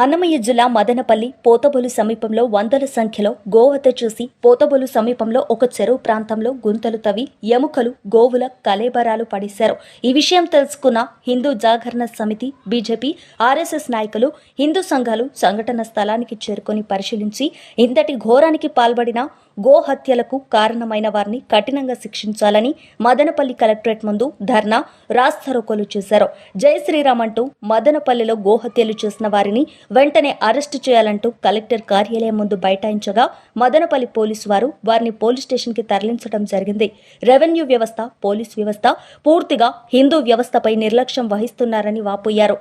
అన్నమయ్య జిల్లా మదనపల్లి పోతబోలు సమీపంలో వందల సంఖ్యలో గోహత్య చేసి పోతబోలు సమీపంలో ఒక చెరువు ప్రాంతంలో గుంతలు తవ్వి ఎముకలు గోవుల కలేబరాలు పడేశారు. ఈ విషయం తెలుసుకున్న హిందూ జాగరణ సమితి, బీజేపీ, ఆర్ఎస్ఎస్ నాయకులు, హిందూ సంఘాలు సంఘటన స్థలానికి చేరుకొని పరిశీలించి ఇంతటి ఘోరానికి పాల్పడిన గోహత్యలకు కారణమైన వారిని కఠినంగా శిక్షించాలని మదనపల్లి కలెక్టరేట్ ముందు ధర్నా, రాస్తారోకోలు చేశారు. జై శ్రీరామ్ అంటూ మదనపల్లిలో గోహత్యలు చేసిన వారిని వెంటనే అరెస్టు చేయాలంటూ కలెక్టర్ కార్యాలయం ముందు బైఠాయించగా మదనపల్లి పోలీసు వారు వారిని పోలీస్ స్టేషన్ కి తరలించడం జరిగింది. రెవెన్యూ వ్యవస్థ, పోలీస్ వ్యవస్థ పూర్తిగా హిందూ వ్యవస్థపై నిర్లక్ష్యం వహిస్తున్నారని వాపోయారు.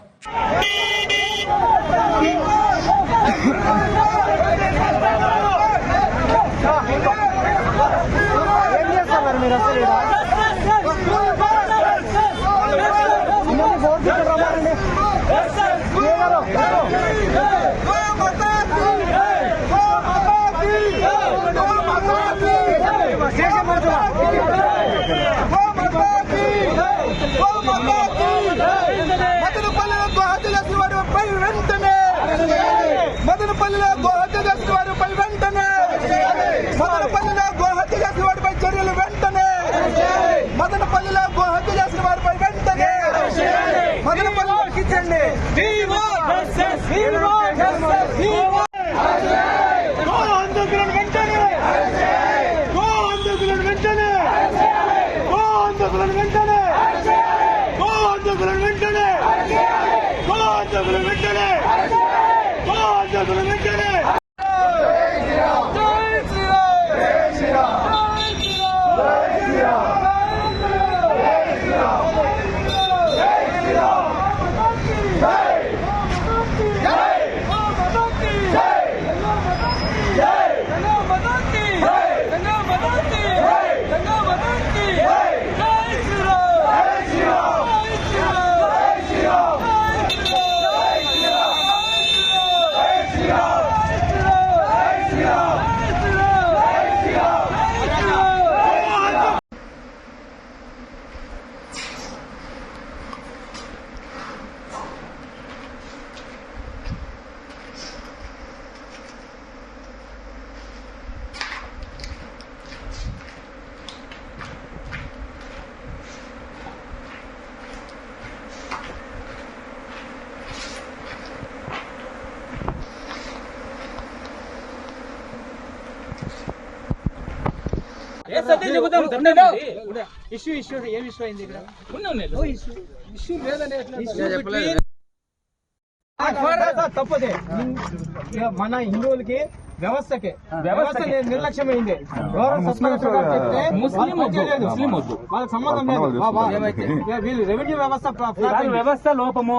మదనపల్లిలో గోహత్య చేసిన వారిపై వెంటనే మదనపల్లిలో గోహత్య చేసిన వారిపై చర్యలు వెంటనే మదనపల్లిలో గోహత్య చేసిన వారిపై వెంటనే మదనపల్లిలో ఇచ్చండి. తప్పదే మన హిందువులకి వ్యవస్థకి వ్యవస్థ నిర్లక్ష్యమైంది. వాళ్ళకి సంబంధం లేదు. వీళ్ళు రెవెన్యూ వ్యవస్థ లోపము,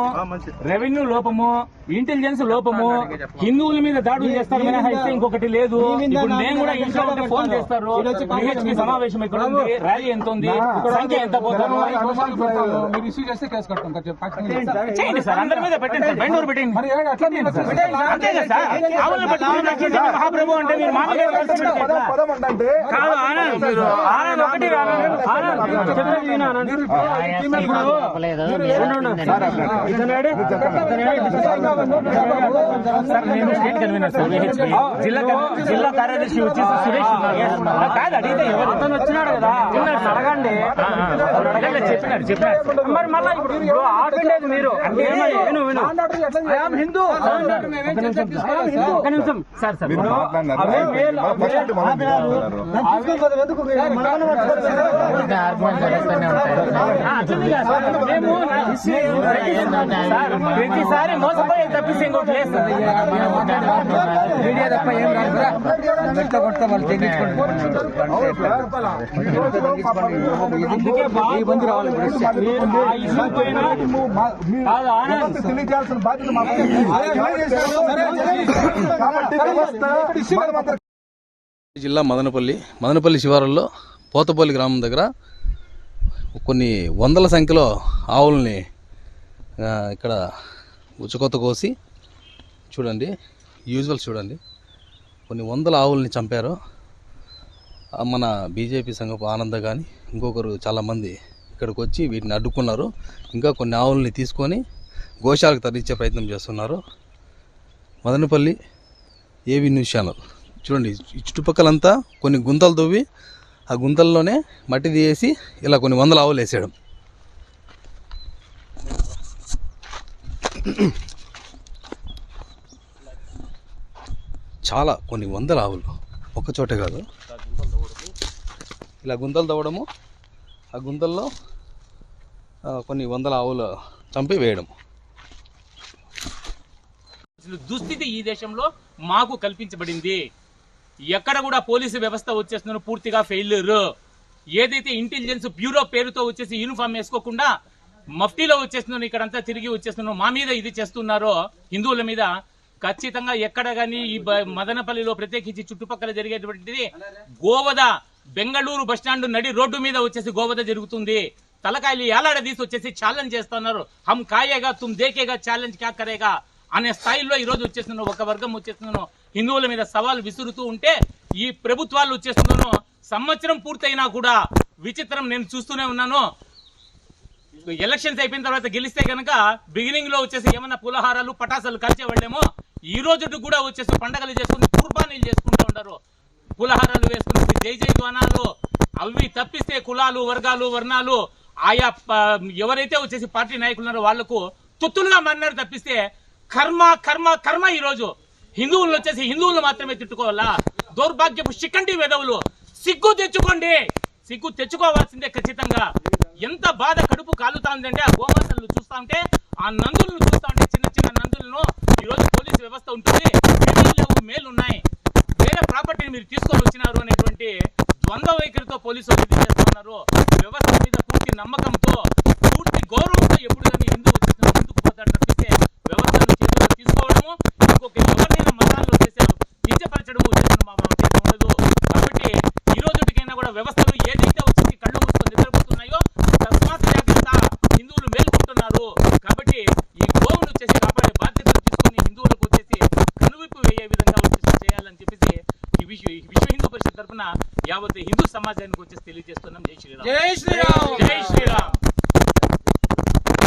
రెవెన్యూ లోపము, ఇంటెలిజెన్స్ లోపము, హిందువుల మీద దాడులు చేస్తారు మినహాయిస్తే ఇంకొకటి లేదు. నేను కూడా ఇంట్లో ఉంటే ఫోన్ చేస్తారు, సమావేశం ఇక్కడ ఉంది, ర్యాలీ ఎంత ఉంది, సంఖ్య ఎంత పోతారు, మీరు ఇష్యూ చేస్తే కేసు కట్టాం చేయండి సార్. అందరి మీద పెట్టండి సార్, బెంగళూరు పెట్టండి. అంతే కదా సార్. మహాప్రభు అంటే మీరు మామూలుగా జిల్లా కార్యదర్శి వచ్చేసి సురేష్ కాదు అడిగితే ఎవరు అతను వచ్చినాడు కదా అడగండి చెప్పినాడు మరి మళ్ళీ ఇప్పుడు ఆగండి మీరు హిందూ ఒక నిమిషం సార్ సార్ ప్రతిసారి మోసపోయి తప్పిస్తే ఇంకోటి లేదు. మీడియా తప్ప ఏం రాదు. కొట్ట వాళ్ళు తెలియజేయాల్సిన బాధ్యత జిల్లా మదనపల్లి శివారుల్లో పోతపల్లి గ్రామం దగ్గర కొన్ని వందల సంఖ్యలో ఆవుల్ని ఇక్కడ ఉచ్చకొత్త కోసి చూడండి, యూజువల్ చూడండి, కొన్ని వందల ఆవుల్ని చంపారు. మన బీజేపీ సంఘపు ఆనంద కానీ ఇంకొకరు చాలామంది ఇక్కడికి వచ్చి వీటిని అడ్డుకున్నారు. ఇంకా కొన్ని ఆవుల్ని తీసుకొని గోశాలకు తరలించే ప్రయత్నం చేస్తున్నారు. మదనపల్లి ఏవి న్యూస్ ఛానల్. చూడండి, ఈ చుట్టుపక్కలంతా కొన్ని గుంతలు తవ్వి ఆ గుంతల్లోనే మట్టి తీసి ఇలా కొన్ని వందల ఆవులు వేసేయడం. చాలా కొన్ని వందల ఆవులు ఒక్క చోటే కాదు, ఇలా గుంతలు తవ్వడము, ఆ గుంతల్లో కొన్ని వందల ఆవులు చంపి వేయడం. దుస్థితి ఈ దేశంలో మాకు కల్పించబడింది. ఎక్కడ కూడా పోలీసు వ్యవస్థ వచ్చేస్తున్నారు పూర్తిగా ఫెయిల్యూర్. ఏదైతే ఇంటెలిజెన్స్ బ్యూరో పేరుతో వచ్చేసి యూనిఫామ్ వేసుకోకుండా మఫ్టీలో వచ్చేస్తున్నారో, ఇక్కడంతా తిరిగి వచ్చేస్తున్నారో, మా మీద ఇది చేస్తున్నారో హిందువుల మీద, ఖచ్చితంగా ఎక్కడ కానీ ఈ మదనపల్లిలో ప్రత్యేకించి చుట్టుపక్కల జరిగేటువంటిది గోవధ, బెంగళూరు బస్టాండ్ నడి రోడ్డు మీద వచ్చేసి గోవధ జరుగుతుంది. తలకాయలు ఏలాడదీసి వచ్చేసి ఛాలెంజ్ చేస్తున్నారు. హమ్ కాయేగా తుమ్ దేకేగా ఛాలెంజ్ క్యా కరేగా అనే స్థాయిలో ఈ రోజు వచ్చేస్తున్నాను. ఒక వర్గం వచ్చేస్తున్నాను హిందువుల మీద సవాల్ విసురుతూ ఉంటే, ఈ ప్రభుత్వాలు వచ్చేస్తున్నాను సంవత్సరం పూర్తయినా కూడా విచిత్రం నేను చూస్తూనే ఉన్నాను. ఎలక్షన్స్ అయిపోయిన తర్వాత గెలిస్తే కనుక బిగినింగ్ లో వచ్చేసి ఏమన్నా పులహారాలు పటాసాలు కాల్చేవాళ్ళేమో, ఈ రోజు కూడా వచ్చేసి పండగలు చేసుకుని కుర్బానీలు చేసుకుంటూ ఉంటారు. పులహారాలు వేసుకుని జై జై ధ్వానాలు అవి తప్పిస్తే కులాలు, వర్గాలు, వర్ణాలు ఆయా ఎవరైతే వచ్చేసి పార్టీ నాయకులు ఉన్నారో వాళ్లకు తొత్తులుగా మారినారు తప్పిస్తే కర్మ కర్మ కర్మ. ఈ రోజు హిందువులు వచ్చేసి హిందువులు మాత్రమే తిట్టుకోవాలా? దౌర్భాగ్యపు శిఖండి వెధవులు, సిగ్గు తెచ్చుకోండి, సిగ్గు తెచ్చుకోవాల్సిందే ఖచ్చితంగా. ఎంత బాధ కడుపు కాలుతాందంటే ఆ గోమాతలను చూస్తా ఉంటే, ఆ నందులను చూస్తా ఉంటే, చిన్న చిన్న నందులను ఈ రోజు పోలీసు వ్యవస్థ ఉంటుంది, మేలున్నాయి, వేరే ప్రాపర్టీని మీరు తీసుకొని వచ్చినారు అనేటువంటి ద్వంద్వ వైఖరితో పోలీసులు చేస్తా ఉన్నారు. వ్యవస్థ మీద పూర్తి నమ్మకంతో, పూర్తి గౌరవంతో ఎప్పుడు కానీ హిందూ వచ్చేస్తున్న ముందుకు పోతాడు తప్పిస్తే వ్యవస్థను చేతుల్లో తీసుకోవడము, ఇంకొక ఎవరినైనా మతాల్లో చేసే కించపరచడము చేసిన మా చేత ఉండదు. కాబట్టి ఈ రోజుకైనా కూడా వ్యవస్థలు ఏదైతే వచ్చేసి కళ్ళు మూసుకొని నిద్రపోతున్నాయో తస్మాత్ జాగ్రత్త, హిందువులు మేల్కొంటున్నారు. కాబట్టి ఈ గోవును వచ్చేసి కాపాడే బాధ్యతను తీసుకొని హిందువులకు వచ్చేసి కనువిప్పు వేయే విధంగా వచ్చేసి చేయాలని చెప్పేసి ఈ విశ్వ హిందూ పరిషత్ తరఫున యావత్ హిందూ సమాజానికి వచ్చేసి తెలియజేస్తున్నాం. జై శ్రీరామ్, జై శ్రీరామ్.